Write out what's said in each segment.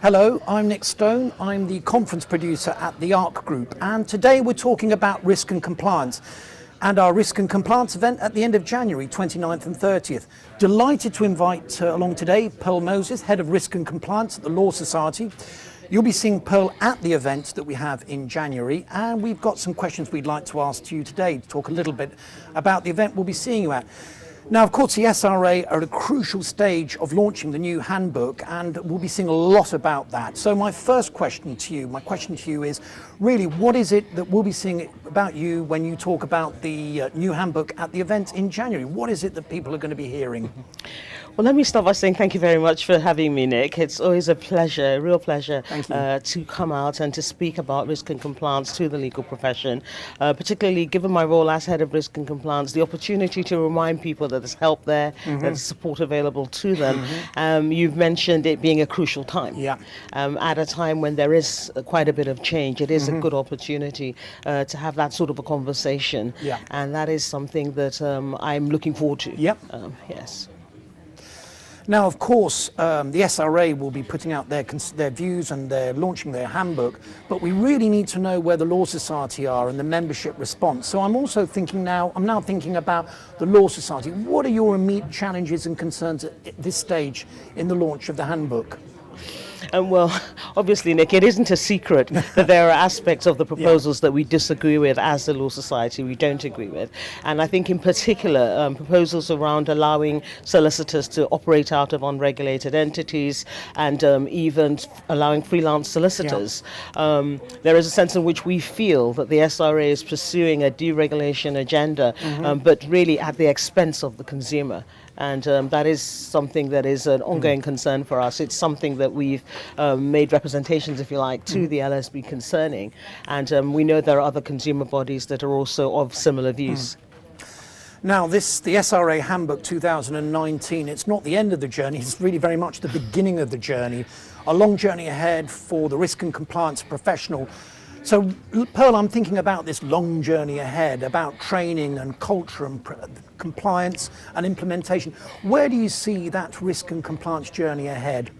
Hello, I'm Nick Stone. I'm the conference producer at the ARK Group, and today we're talking about risk and compliance and our risk and compliance event at the end of January, 29th and 30th. Delighted to invite along today Pearl Moses, Head of Risk and Compliance at the Law Society. You'll be seeing Pearl at the event that we have in January, and we've got some questions we'd like to ask to you today to talk a little bit about the event we'll be seeing you at. Now, of course, the SRA are at a crucial stage of launching the new handbook, and we'll be seeing a lot about that. So my question to you is really, what is it that we'll be seeing about you when you talk about the new handbook at the event in January? What is it that people are going to be hearing? Well, let me start by saying thank you very much for having me, Nick. It's always a pleasure, a real pleasure to come out and to speak about risk and compliance to the legal profession, particularly given my role as Head of Risk and Compliance, the opportunity to remind people that there's help there, that there's support available to them. You've mentioned it being a crucial time. At a time when there is quite a bit of change, it is a good opportunity to have that sort of a conversation. And that is something that I'm looking forward to. Yes. Now, of course, the SRA will be putting out their views and they're launching their handbook, but we really need to know where the Law Society are and the membership response. So I'm now thinking about the Law Society. What are your immediate challenges and concerns at this stage in the launch of the handbook? Well, obviously, Nick, it isn't a secret that there are aspects of the proposals that we disagree with as the Law Society, we don't agree with. And I think in particular, proposals around allowing solicitors to operate out of unregulated entities and even allowing freelance solicitors. There is a sense in which we feel that the SRA is pursuing a deregulation agenda, but really at the expense of the consumer. And that is something that is an ongoing concern for us. It's something that we've made representations, if you like, to the LSB concerning. And we know there are other consumer bodies that are also of similar views. Now, the SRA Handbook 2019, it's not the end of the journey, it's really very much the beginning of the journey. A long journey ahead for the risk and compliance professional. So, Pearl, I'm thinking about this long journey ahead, about training and culture and compliance and implementation. Where do you see that risk and compliance journey ahead?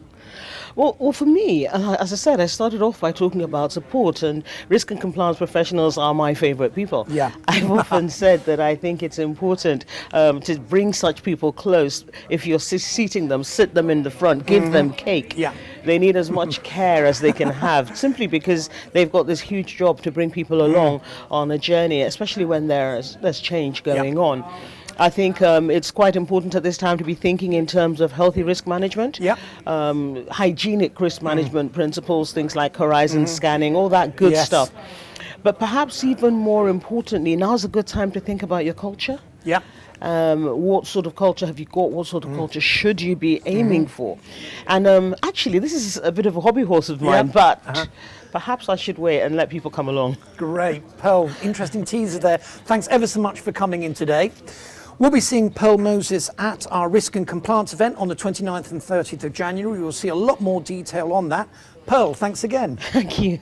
Well, for me, as I said, I started off by talking about support, and risk and compliance professionals are my favorite people. I've often said that I think it's important to bring such people close. If you're seating them, sit them in the front, give them cake. They need as much care as they can have, simply because they've got this huge job to bring people along on a journey, especially when there's change going on. I think it's quite important at this time to be thinking in terms of healthy risk management, hygienic risk management principles, things like horizon scanning, all that good stuff. But perhaps even more importantly, now's a good time to think about your culture. What sort of culture have you got? What sort of culture should you be aiming for? And actually, this is a bit of a hobby horse of mine, but perhaps I should wait and let people come along. Great. Pearl, interesting teaser there. Thanks ever so much for coming in today. We'll be seeing Pearl Moses at our Risk and Compliance event on the 29th and 30th of January. We'll see a lot more detail on that. Pearl, thanks again. Thank you.